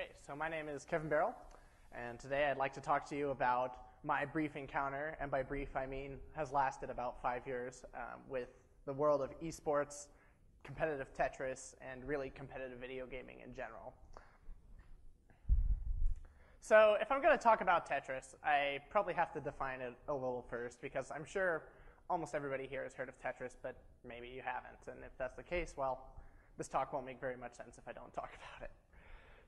Great. So my name is Kevin Birrell, and today I'd like to talk to you about my brief encounter, and by brief I mean has lasted about 5 years, with the world of esports, competitive Tetris, and really competitive video gaming in general. So if I'm going to talk about Tetris, I probably have to define it a little first, because I'm sure almost everybody here has heard of Tetris, but maybe you haven't. And if that's the case, well, this talk won't make very much sense if I don't talk about it.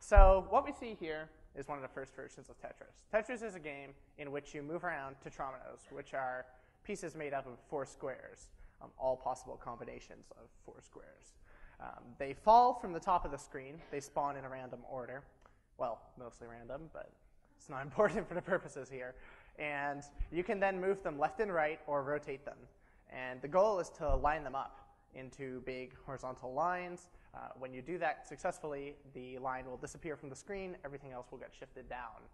So what we see here is one of the first versions of Tetris. Tetris is a game in which you move around tetrominoes, which are pieces made up of 4 squares, all possible combinations of 4 squares. They fall from the top of the screen. They spawn in a random order. Well, mostly random, but it's not important for the purposes here. And you can then move them left and right or rotate them. And the goal is to line them up into big horizontal lines. When you do that successfully, the line will disappear from the screen. Everything else will get shifted down.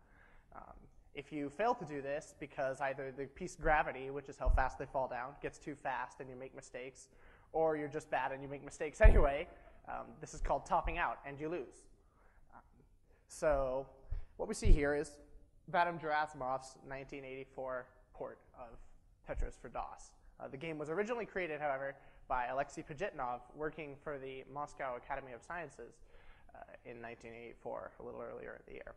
If you fail to do this because either the piece gravity, which is how fast they fall down, gets too fast and you make mistakes, or you're just bad and you make mistakes anyway, this is called topping out and you lose. So what we see here is Vadim Gerasimov's 1984 port of Tetris for DOS. The game was originally created, however, by Alexei Pajitnov, working for the Moscow Academy of Sciences in 1984, a little earlier in the year.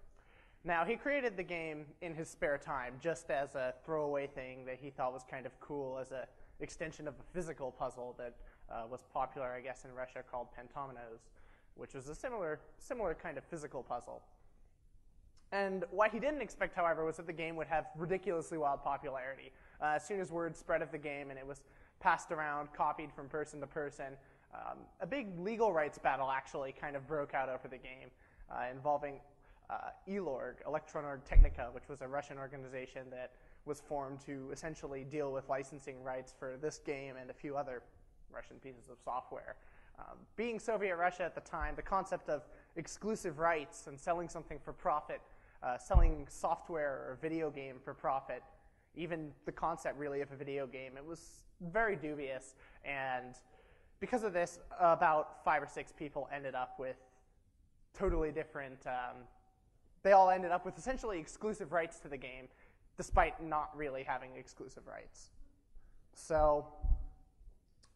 Now, he created the game in his spare time, just as a throwaway thing that he thought was kind of cool, as an extension of a physical puzzle that was popular, I guess, in Russia called Pentominoes, which was a similar kind of physical puzzle. And what he didn't expect, however, was that the game would have ridiculously wild popularity. As soon as word spread of the game and it was passed around, copied from person to person, a big legal rights battle actually kind of broke out over the game, involving ELORG, Elektronorg Technica, which was a Russian organization that was formed to essentially deal with licensing rights for this game and a few other Russian pieces of software. Being Soviet Russia at the time, the concept of exclusive rights and selling something for profit, selling software or a video game for profit, even the concept really of a video game, it was very dubious. And because of this, about 5 or 6 people ended up with totally different, they all ended up with essentially exclusive rights to the game, despite not really having exclusive rights. So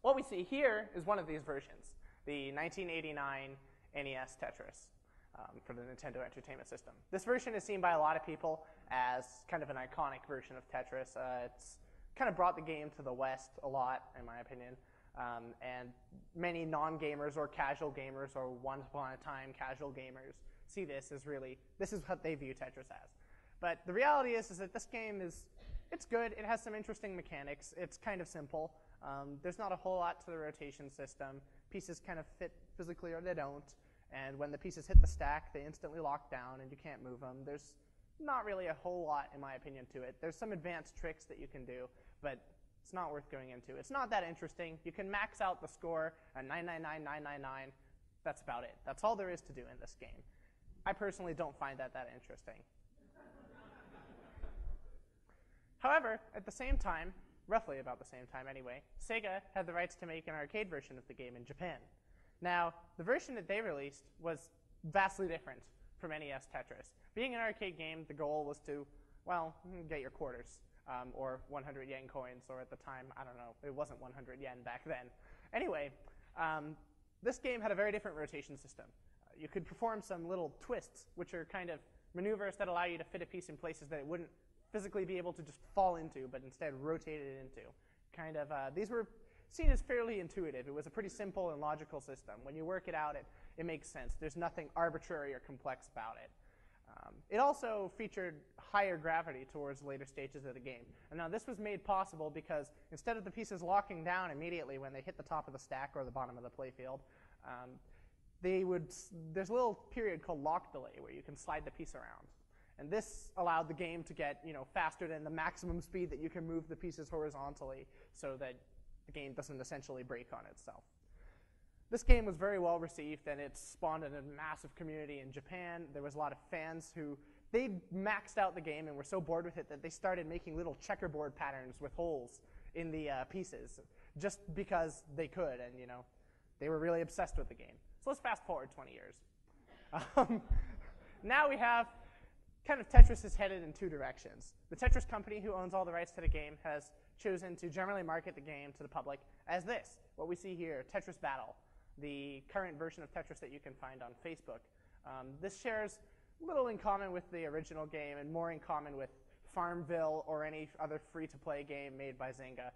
what we see here is one of these versions, the 1989 NES Tetris for the Nintendo Entertainment System. This version is seen by a lot of people as kind of an iconic version of Tetris. It's kind of brought the game to the West a lot, in my opinion. And many non-gamers or casual gamers or once upon a time casual gamers see this as really, this is what they view Tetris as. But the reality is that this game it's good. It has some interesting mechanics. It's kind of simple. There's not a whole lot to the rotation system. Pieces kind of fit physically or they don't. And when the pieces hit the stack, they instantly lock down and you can't move them. There's not really a whole lot, in my opinion, to it. There's some advanced tricks that you can do, but it's not worth going into. It's not that interesting. You can max out the score at 999,999. That's about it. That's all there is to do in this game. I personally don't find that interesting. However, at the same time, roughly about the same time anyway, Sega had the rights to make an arcade version of the game in Japan. Now, the version that they released was vastly different from NES Tetris. Being an arcade game, the goal was to, well, get your quarters, or 100 yen coins, or at the time, I don't know, it wasn't 100 yen back then. Anyway, this game had a very different rotation system. You could perform some little twists, which are kind of maneuvers that allow you to fit a piece in places that it wouldn't physically be able to just fall into, but instead rotate it into. Kind of, these were seen as fairly intuitive. It was a pretty simple and logical system. When you work it out, it makes sense. There's nothing arbitrary or complex about it. It also featured higher gravity towards later stages of the game. And now this was made possible because instead of the pieces locking down immediately when they hit the top of the stack or the bottom of the playfield, there's a little period called lock delay where you can slide the piece around. And this allowed the game to get faster than the maximum speed that you can move the pieces horizontally so that the game doesn't essentially break on itself. This game was very well received, and it spawned a massive community in Japan. There was a lot of fans who, they maxed out the game and were so bored with it that they started making little checkerboard patterns with holes in the pieces just because they could, and they were really obsessed with the game. So let's fast forward 20 years. now we have kind of Tetris is headed in two directions. The Tetris company, who owns all the rights to the game, has chosen to generally market the game to the public as this, what we see here, Tetris Battle, the current version of Tetris that you can find on Facebook. This shares little in common with the original game and more in common with Farmville or any other free-to-play game made by Zynga.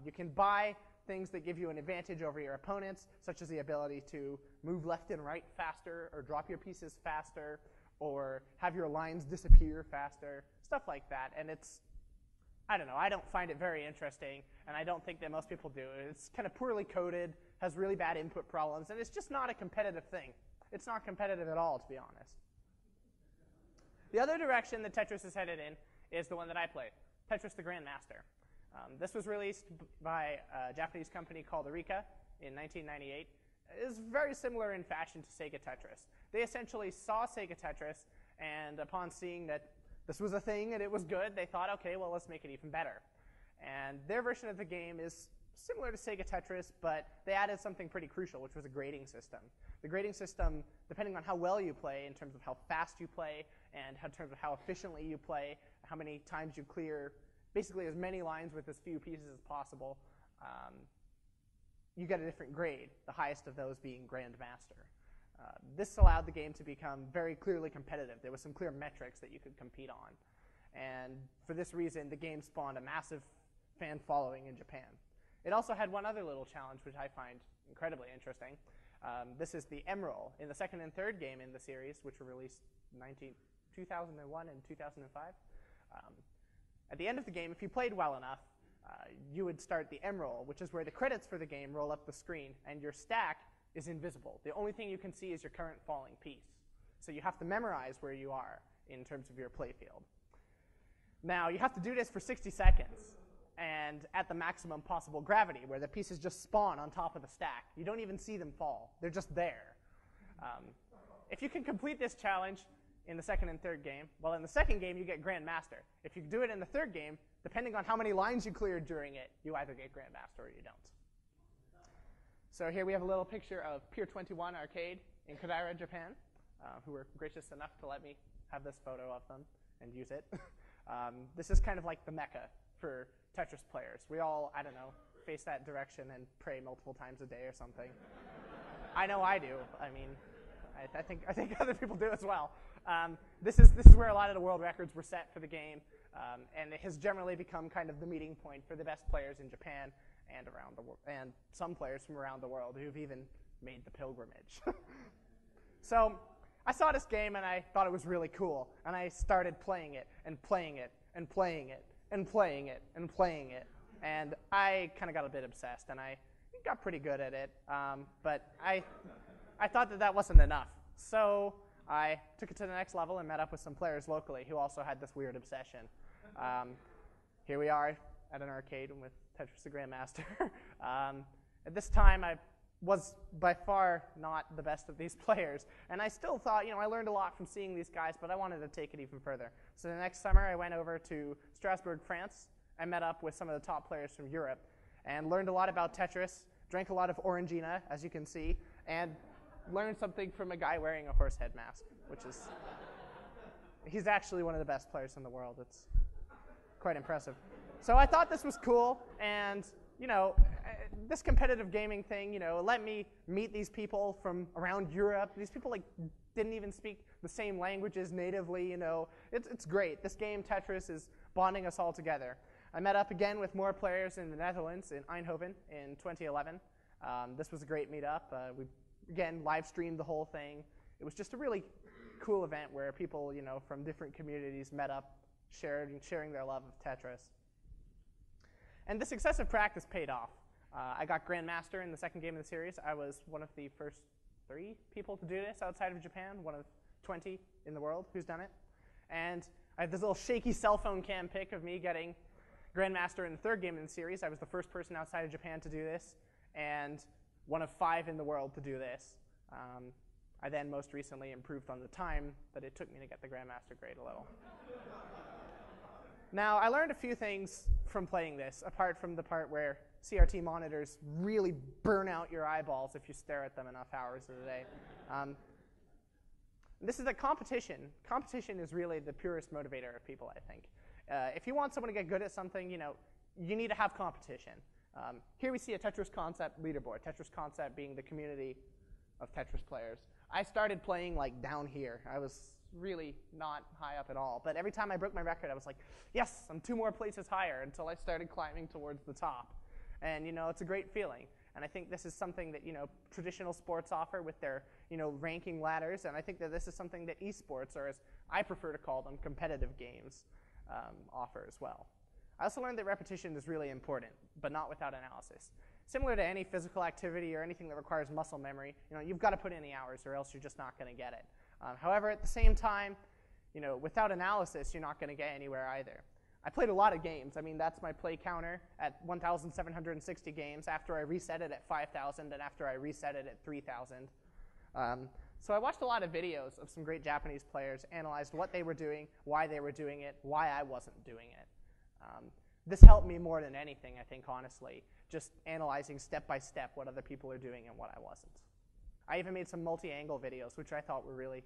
You can buy things that give you an advantage over your opponents, such as the ability to move left and right faster or drop your pieces faster or have your lines disappear faster, stuff like that. And it's, I don't know, I don't find it very interesting, and I don't think that most people do. It's kind of poorly coded, has really bad input problems, and it's just not a competitive thing. It's not competitive at all, to be honest. The other direction that Tetris is headed in is the one that I played, Tetris The Grandmaster. This was released by a Japanese company called Eureka in 1998. It is very similar in fashion to Sega Tetris. They essentially saw Sega Tetris, and upon seeing that this was a thing and it was good, they thought, okay, well, let's make it even better. And their version of the game is similar to Sega Tetris, but they added something pretty crucial, which was a grading system. The grading system, depending on how well you play, in terms of how fast you play, and in terms of how efficiently you play, how many times you clear basically as many lines with as few pieces as possible, you get a different grade, the highest of those being Grandmaster. This allowed the game to become very clearly competitive. There was some clear metrics that you could compete on. And for this reason, the game spawned a massive fan following in Japan. It also had one other little challenge, which I find incredibly interesting. This is the Emeril in the second and third game in the series, which were released in 2001 and 2005. At the end of the game, if you played well enough, you would start the Emeril, which is where the credits for the game roll up the screen, and your stack is invisible. The only thing you can see is your current falling piece. So you have to memorize where you are in terms of your playfield. Now, you have to do this for 60 seconds, and at the maximum possible gravity, where the pieces just spawn on top of the stack. You don't even see them fall. They're just there. If you can complete this challenge in the second and third game, well, in the second game, you get Grandmaster. If you do it in the third game, depending on how many lines you cleared during it, you either get Grandmaster or you don't. So here we have a little picture of Pier 21 Arcade in Kodaira, Japan, who were gracious enough to let me have this photo of them and use it. This is kind of like the Mecca for Tetris players. We all, I don't know, face that direction and pray multiple times a day or something. I know I do. I mean, I think other people do as well. This is where a lot of the world records were set for the game, and it has generally become kind of the meeting point for the best players in Japan and around the world, and some players from around the world who've even made the pilgrimage. So I saw this game and I thought it was really cool, and I started playing it and playing it and playing it and playing it and playing it, and I kind of got a bit obsessed, and I got pretty good at it, but I thought that wasn't enough. So I took it to the next level and met up with some players locally who also had this weird obsession. Here we are at an arcade with Tetris The Grandmaster. At this time, I was by far not the best of these players, and I still thought, I learned a lot from seeing these guys, but I wanted to take it even further. So the next summer, I went over to Strasbourg, France. I met up with some of the top players from Europe and learned a lot about Tetris, drank a lot of Orangina, as you can see, and learned something from a guy wearing a horse head mask, which is, he's actually one of the best players in the world. It's quite impressive. So I thought this was cool, and this competitive gaming thing, let me meet these people from around Europe. These people didn't even speak the same languages natively. It's great. This game Tetris is bonding us all together. I met up again with more players in the Netherlands, in Eindhoven, in 2011. This was a great meetup. We again live streamed the whole thing. It was just a really cool event where people from different communities met up, sharing their love of Tetris. And this excessive practice paid off. I got Grandmaster in the second game of the series. I was one of the first 3 people to do this outside of Japan, one of 20 in the world who's done it. And I have this little shaky cell phone cam pic of me getting Grandmaster in the third game in the series. I was the first person outside of Japan to do this, and one of 5 in the world to do this. I then most recently improved on the time that it took me to get the Grandmaster grade a little. Now, I learned a few things from playing this, apart from the part where CRT monitors really burn out your eyeballs if you stare at them enough hours of the day. This is that competition. Competition is really the purest motivator of people, I think. If you want someone to get good at something, you need to have competition. Here we see a Tetris Concept leaderboard, Tetris Concept being the community of Tetris players. I started playing like down here. I was really not high up at all. But every time I broke my record, I was like, yes, I'm 2 more places higher, until I started climbing towards the top. And it's a great feeling. And I think this is something that traditional sports offer with their ranking ladders. And I think that this is something that esports, or as I prefer to call them, competitive games, offer as well. I also learned that repetition is really important, but not without analysis. Similar to any physical activity or anything that requires muscle memory, you've got to put in the hours, or else you're just not going to get it. However, at the same time, without analysis, you're not going to get anywhere either. I played a lot of games. I mean, that's my play counter at 1,760 games after I reset it at 5,000 and after I reset it at 3,000. So I watched a lot of videos of some great Japanese players, analyzed what they were doing, why they were doing it, why I wasn't doing it. This helped me more than anything, I think, honestly, just analyzing step by step what other people are doing and what I wasn't. I even made some multi-angle videos, which I thought were really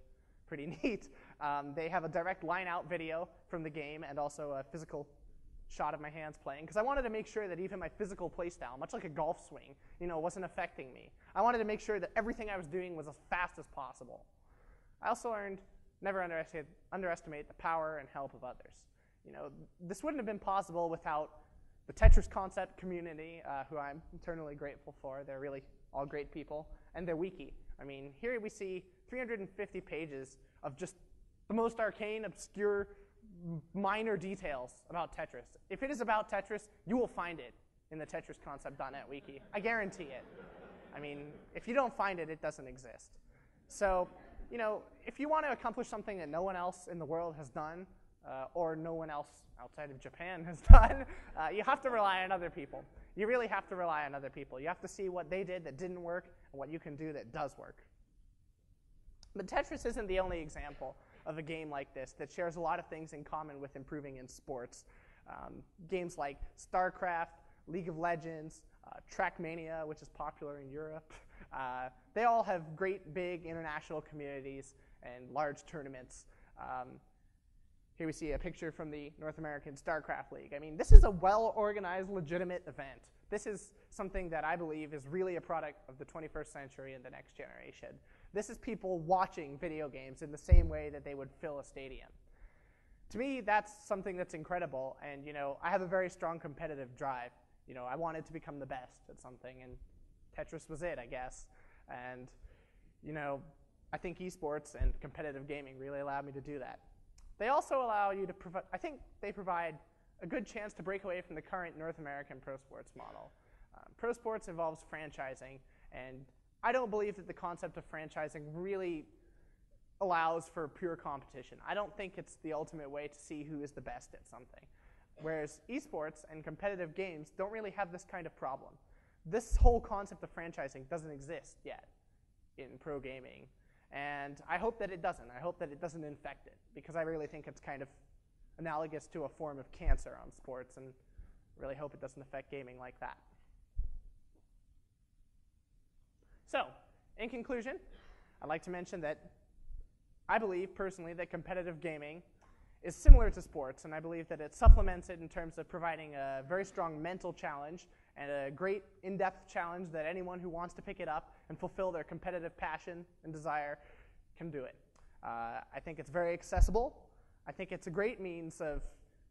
pretty neat. They have a direct line-out video from the game and also a physical shot of my hands playing, because I wanted to make sure that even my physical play style, much like a golf swing, wasn't affecting me. I wanted to make sure that everything I was doing was as fast as possible. I also learned never underestimate the power and help of others. This wouldn't have been possible without the Tetris Concept community, who I'm eternally grateful for. They're really all great people, and their wiki. I mean, here we see 350 pages of just the most arcane, obscure, minor details about Tetris. If it is about Tetris, you will find it in the TetrisConcept.net wiki. I guarantee it. I mean, if you don't find it, it doesn't exist. So, if you want to accomplish something that no one else in the world has done, or no one else outside of Japan has done, you have to rely on other people. You really have to rely on other people. You have to see what they did that didn't work and what you can do that does work. But Tetris isn't the only example of a game like this that shares a lot of things in common with improving in sports. Games like StarCraft, League of Legends, Trackmania, which is popular in Europe, they all have great big international communities and large tournaments. Here we see a picture from the North American StarCraft League. I mean, this is a well-organized, legitimate event. This is something that I believe is really a product of the 21st century and the next generation. This is people watching video games in the same way that they would fill a stadium. To me, that's something that's incredible, and I have a very strong competitive drive. I wanted to become the best at something, and Tetris was it, I guess. And I think esports and competitive gaming really allowed me to do that. They also allow you to provide, I think they provide a good chance to break away from the current North American pro sports model. Pro sports involves franchising, and I don't believe that the concept of franchising really allows for pure competition. I don't think it's the ultimate way to see who is the best at something. Whereas esports and competitive games don't really have this kind of problem. This whole concept of franchising doesn't exist yet in pro gaming. And I hope that it doesn't. I hope that it doesn't infect it, because I really think it's kind of analogous to a form of cancer on sports, and really hope it doesn't affect gaming like that. So, in conclusion, I'd like to mention that I believe, personally, that competitive gaming is similar to sports, and I believe that it supplements it in terms of providing a very strong mental challenge and a great in-depth challenge that anyone who wants to pick it up and fulfill their competitive passion and desire can do it. I think it's very accessible. I think it's a great means of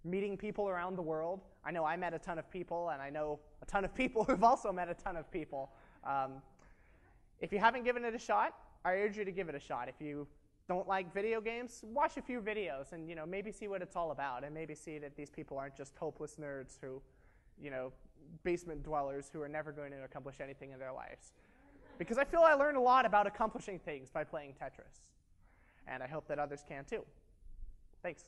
meeting people around the world. I know I met a ton of people, and I know a ton of people who've also met a ton of people. If you haven't given it a shot, I urge you to give it a shot. If you don't like video games, watch a few videos and maybe see what it's all about, and maybe see that these people aren't just hopeless nerds who, basement dwellers who are never going to accomplish anything in their lives. Because I feel I learned a lot about accomplishing things by playing Tetris. And I hope that others can too. Thanks.